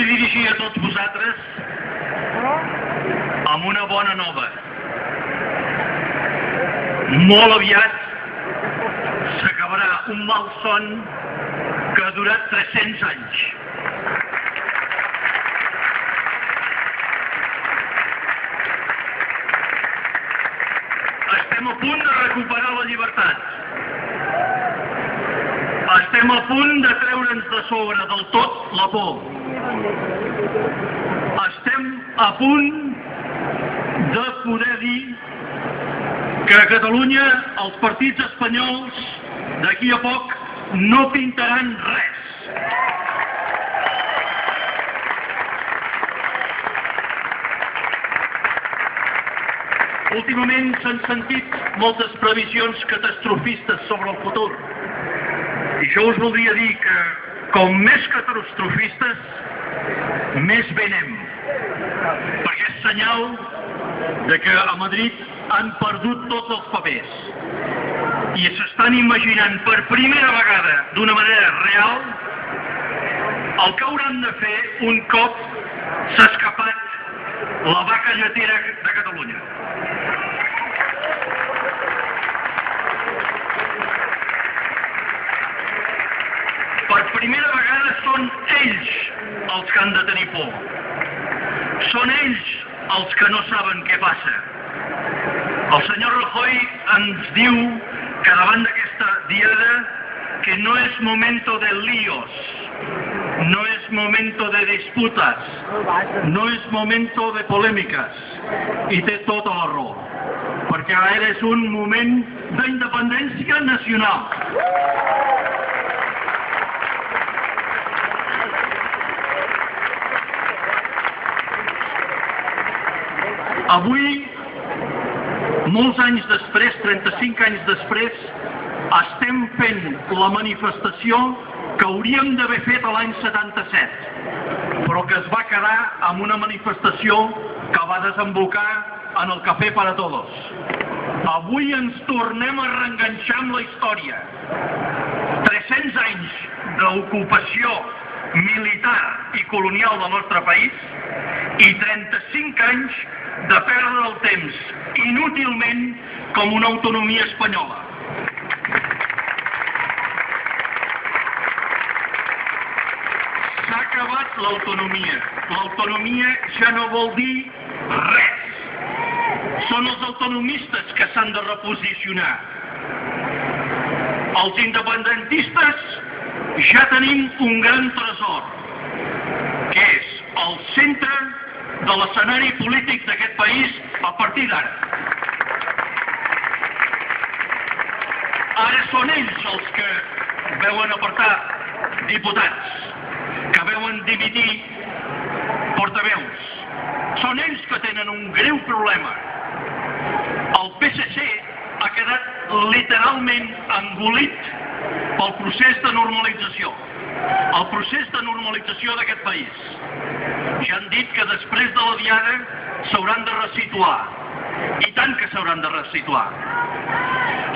vull dirigir a tots vosaltres amb una bona nova. Molt aviat s'acabarà un malson que ha durat 300 anys. Estem a punt de recuperar la llibertat. Estem a punt de treure'ns de sobre del tot la por. Estem a punt de poder dir que a Catalunya els partits espanyols d'aquí a poc no pintaran res. Últimament s'han sentit moltes previsions catastrofistes sobre el futur. I jo us voldria dir que, com més catastrofistes, més venem. Perquè és senyal de que a Madrid han perdut tots els papers. I s'estan imaginant per primera vegada, d'una manera real, el que hauran de fer un cop s'ha escapat la vaca lletera de Catalunya. Per primera vegada són ells els que han de tenir por. Són ells els que no saben què passa. El senyor Rajoy ens diu que davant d'aquesta diada que no és momento de líos, no és momento de disputas, no és momento de polèmiques. I té tota la raó, perquè ara és un moment d'independència nacional. Avui, molts anys després, 35 anys després, estem fent la manifestació que hauríem d'haver fet l'any 77, però que es va quedar amb una manifestació que va desembocar en el Café para Todos. Avui ens tornem a reenganxar amb la història. 300 anys d'ocupació militar i colonial del nostre país i 35 anys de perdre el temps inútilment com una autonomia espanyola. S'ha acabat l'autonomia. L'autonomia ja no vol dir res. Són els autonomistes que s'han de reposicionar. Els independentistes ja tenim un gran tresor, que és el centre de l'escenari polític d'aquest país a partir d'ara. Ara són ells els que veuen apartar diputats, que veuen dimitir portaveus. Són ells que tenen un greu problema. El PSC ha quedat literalment engolit pel procés de normalització. El procés de normalització d'aquest país. Ja han dit que després de la diada s'hauran de resituar. I tant que s'hauran de resituar.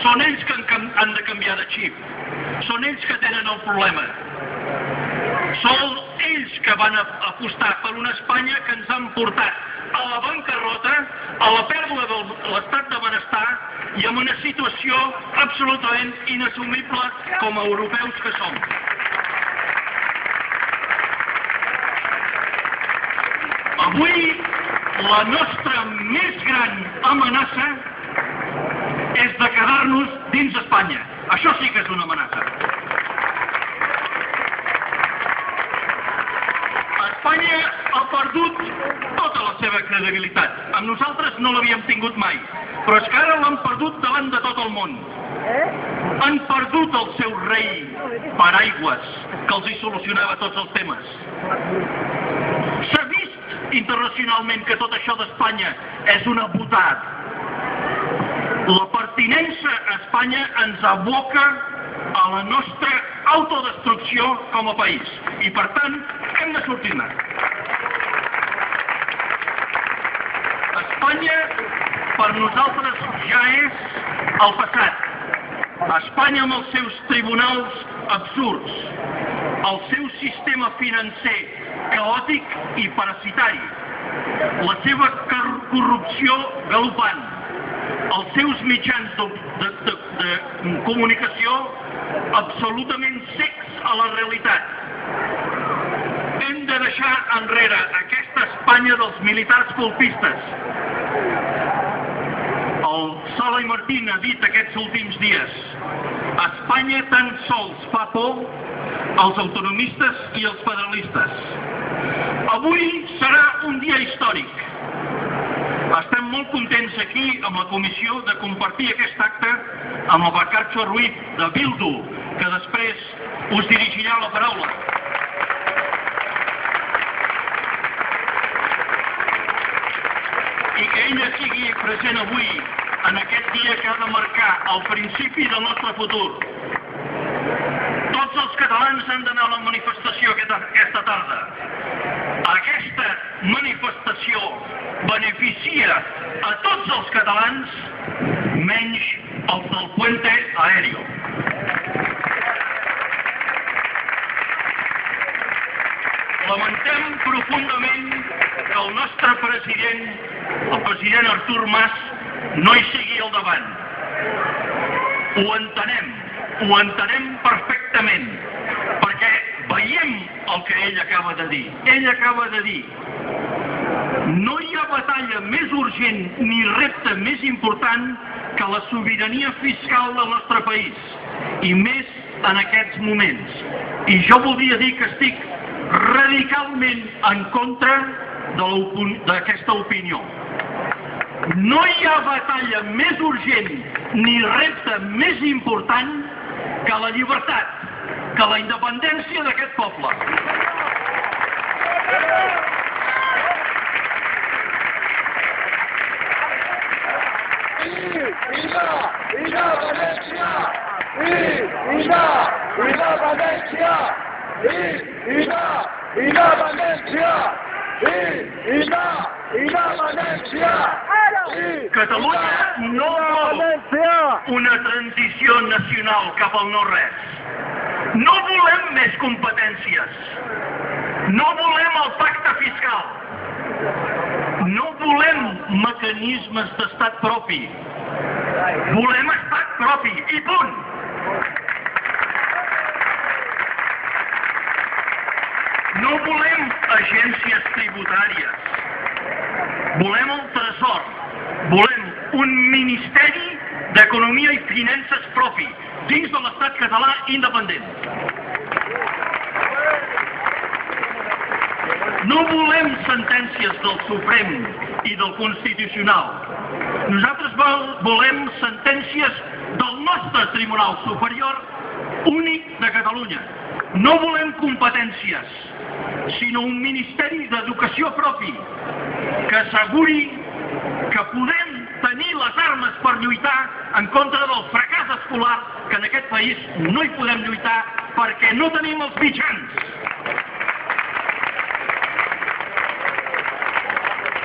Són ells que han de canviar de xip. Són ells que tenen el problema. Són ells que van apostar per una Espanya que ens han portat a la bancarrota, a la pèrdua de l'estat de benestar i en una situació absolutament inassumible com a europeus que som. Avui, la nostra més gran amenaça és de quedar-nos dins Espanya. Això sí que és una amenaça. Espanya ha perdut tota la seva credibilitat. Amb nosaltres no l'havíem tingut mai, però és que ara l'han perdut davant de tot el món. Han perdut el seu rei paraigües, que els hi solucionava tots els temes. S'ha vist internacionalment que tot això d'Espanya és una botat. La pertinença a Espanya ens aboca a la nostra autodestrucció com a país. I per tant, hem de sortir-ne. Espanya, per nosaltres, ja és el passat. Espanya amb els seus tribunals absurds. el seu sistema financer caòtic i parasitari, la seva corrupció galopant, els seus mitjans de comunicació absolutament cecs a la realitat. Hem de deixar enrere aquesta Espanya dels militars colpistes. El Sala i Martín ha dit aquests últims dies: Espanya tan sols fa por als autonomistes i als federalistes. Avui serà un dia històric. Estem molt contents aquí, amb la comissió, de compartir aquest acte amb el Bacarcho Ruiz de Bildu, que després us dirigirà la paraula. I que ella sigui present avui, en aquest dia que ha de marcar el principi del nostre futur. Tots els catalans han d'anar a la manifestació aquesta tarda. Aquesta manifestació beneficia a tots els catalans, menys els del puente aéreo. Lamentem profundament que el nostre president, el president Artur Mas, no hi sigui al davant. Ho entenem perfectament, perquè veiem el que ell acaba de dir. Ell acaba de dir: no hi ha batalla més urgent ni repte més important que la sobirania fiscal del nostre país, i més en aquests moments. I jo voldria dir que estic radicalment en contra d'aquesta opinió. No hi ha batalla més urgent ni repte més important que la llibertat, que la independència d'aquest poble. Viva València! Viva València! Viva València! Viva València! Catalunya no vol una transició nacional cap al no-res. No volem més competències. No volem el pacte fiscal. No volem mecanismes d'estat propi. Volem estat propi, i punt. No volem agències tributàries. Volem el tresor. Volem un ministeri d'economia i finances propi, dins de l'estat català independent. No volem sentències del Suprem i del Constitucional. Nosaltres volem sentències del nostre Tribunal Superior únic de Catalunya. No volem competències, sinó un ministeri d'educació propi que asseguri que podem tenir les armes per lluitar en contra del fracàs escolar, que en aquest país no hi podem lluitar perquè no tenim els mitjans.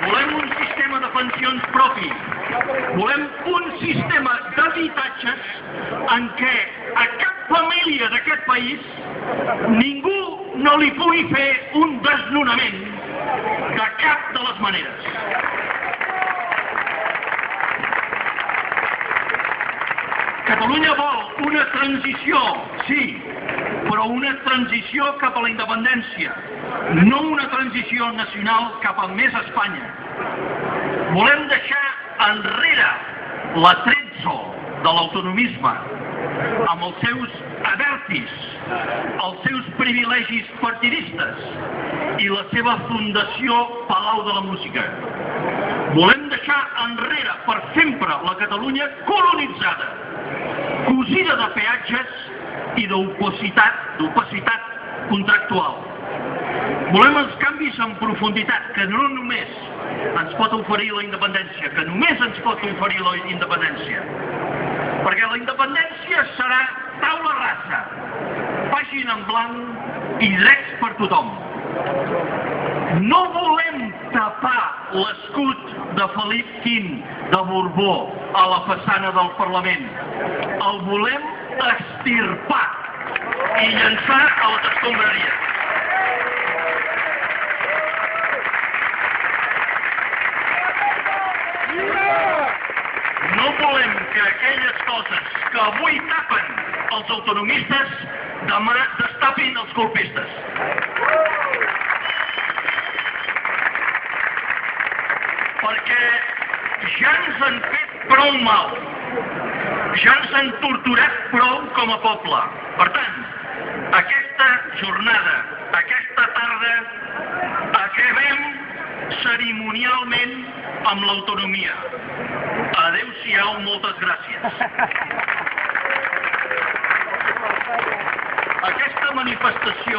Volem un sistema de pensions propi. Volem un sistema d'habitatges en què a cap família d'aquest país ningú no li pugui fer un desnonament de cap de les maneres. Catalunya vol una transició, sí, però una transició cap a la independència, no una transició nacional cap a més Espanya. Volem deixar enrere l'atrezzo de l'autonomisme, amb els seus abertis, els seus privilegis partidistes i la seva fundació Palau de la Música. Volem deixar enrere per sempre la Catalunya colonitzada, cosida de peatges i d'opacitat contractual. Volem els canvis en profunditat, que no només ens pot oferir la independència, que només ens pot oferir la independència. Perquè la independència serà taula rasa, pàgina en blanc i drets per tothom. No volem tapar l'escut de Felip V de Borbó a la façana del Parlament. El volem extirpar. i llançar a les escombraries. No volem que aquelles coses que avui tapen els autonomistes demà destapin els colpistes. Perquè ja ens han fet prou mal, ja ens han torturat prou com a poble. Per tant, aquesta jornada, aquesta tarda, acabem cerimonialment amb l'autonomia. Adéu-siau, moltes gràcies. Aquesta manifestació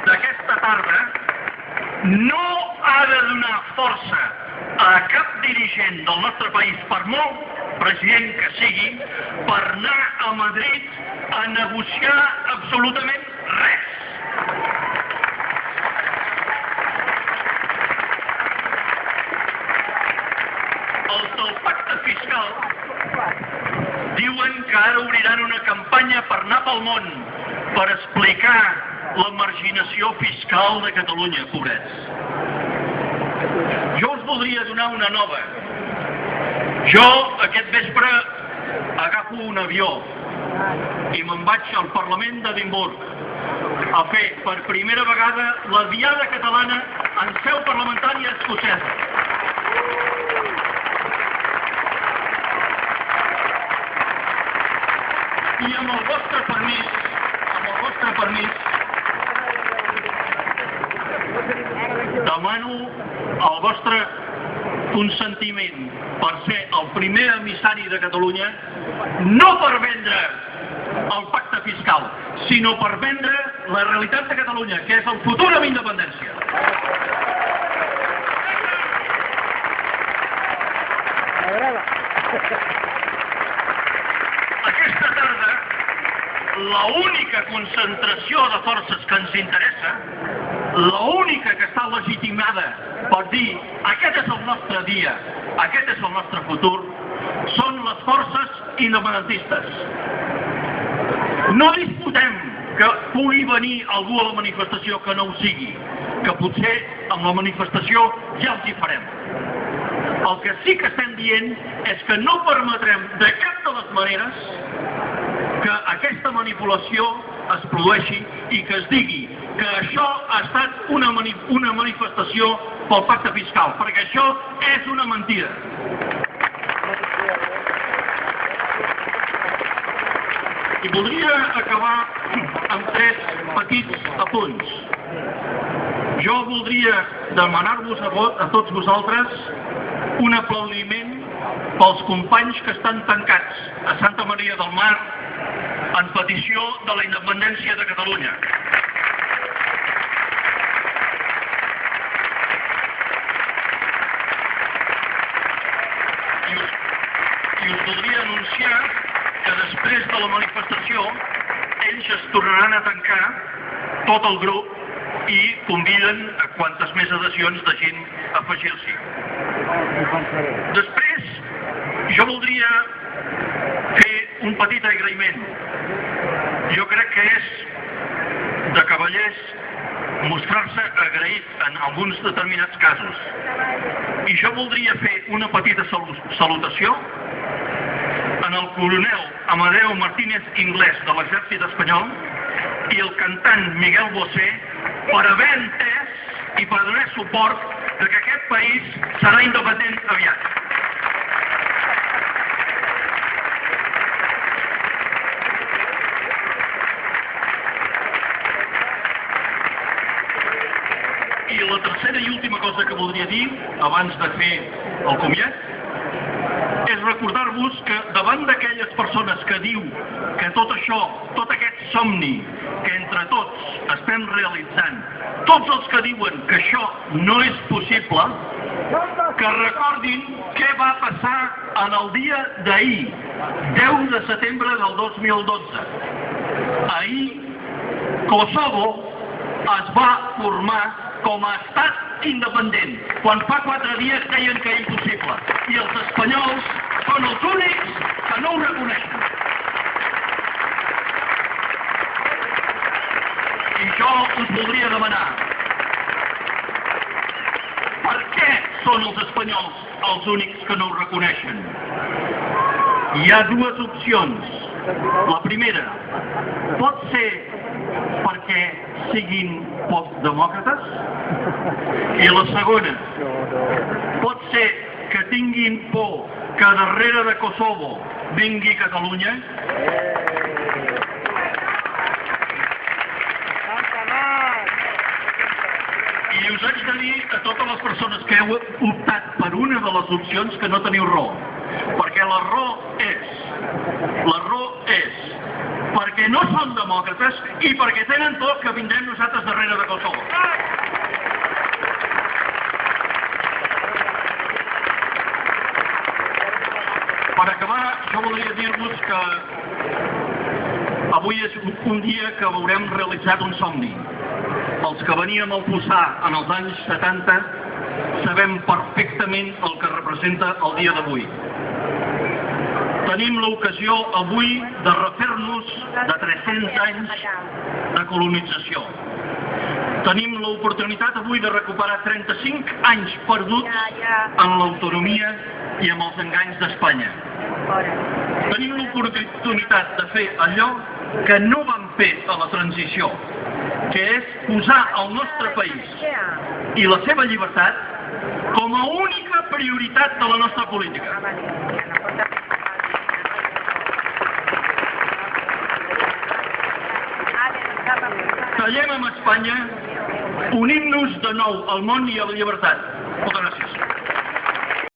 d'aquesta tarda no ha de donar força a cap dirigent del nostre país, per molt president que sigui, per anar a Madrid a negociar absolutament res. Els del pacte fiscal diuen que ara obriran una campanya per anar pel món per explicar la marginació fiscal de Catalunya, pobrets. Jo us voldria donar una nova. Jo aquest vespre agafo un avió i me'n vaig al Parlament d'Edimburg a fer per primera vegada la diada catalana en seu parlamentària escocesa. I amb el vostre permís, demano el vostre consentiment per ser el primer emissari de Catalunya, no per vendre el pacte fiscal, sinó per vendre la realitat de Catalunya, que és el futur amb independència. Aquesta tarda, l'única concentració de forces que ens interessa, l'única que està legitimada per dir aquest és el nostre dia, aquest és el nostre futur, són les forces independentistes. No disputem que pugui venir algú a la manifestació que no ho sigui, que potser amb la manifestació ja els hi farem. El que sí que estem dient és que no permetrem de cap de les maneres que aquesta manipulació es produeixi i que es digui que això ha estat una manifestació pel pacte fiscal, perquè això és una mentida. I voldria acabar amb 3 petits apunts. Jo voldria demanar-vos a tots vosaltres un aplaudiment pels companys que estan tancats a Santa Maria del Mar en petició de la independència de Catalunya. I us voldria anunciar que després de la manifestació ells es tornaran a tancar tot el grup i conviden a quantes més adhesions de gent a afegir-s'hi. Després, jo voldria fer un petit agraïment. Jo crec que és de cavallers mostrar-se agraït en alguns determinats casos. I jo voldria fer una petita salutació en el coronel Amadeu Martínez Inglés de l'exèrcit espanyol i el cantant Miguel Bosé per haver entès i per donar suport que aquest país serà independent aviat. I la tercera i última cosa que voldria dir, abans de fer el comiat, és recordar-vos que davant d'aquelles persones que diu que tot això, tot aquest somni que entre tots estem realitzant, tots els que diuen que això no és possible, que recordin què va passar en el dia d'ahir, 10 de setembre del 2012. Ahir, Kosovo es va formar com a estat independent, quan fa 4 dies deien que era impossible. I els espanyols són els únics que no ho reconeixen. jo us voldria demanar, per què són els espanyols els únics que no ho reconeixen? Hi ha dues opcions. La primera, pot ser perquè siguin poc demòcrates? I la segona, pot ser que tinguin por que darrere de Kosovo vingui Catalunya? I us haig de dir a totes les persones que heu optat per una de les opcions que no teniu raó. Perquè la raó és perquè no són demòcrates i perquè tenen por que vindrem nosaltres darrere de Kosovo. Per acabar, jo volia dir-vos que avui és un dia que haurem realitzat un somni. Els que veníem al Fossar en els anys 70 sabem perfectament el que representa el dia d'avui. Tenim l'ocasió avui de refer-nos de 300 anys de colonització. Tenim l'oportunitat avui de recuperar 35 anys perduts en l'autonomia i amb els enganys d'Espanya. Tenim l'oportunitat de fer allò que no vam fer a la transició, que és posar el nostre país i la seva llibertat com a única prioritat de la nostra política. Tallem amb Espanya, unim-nos de nou al món i a la llibertat.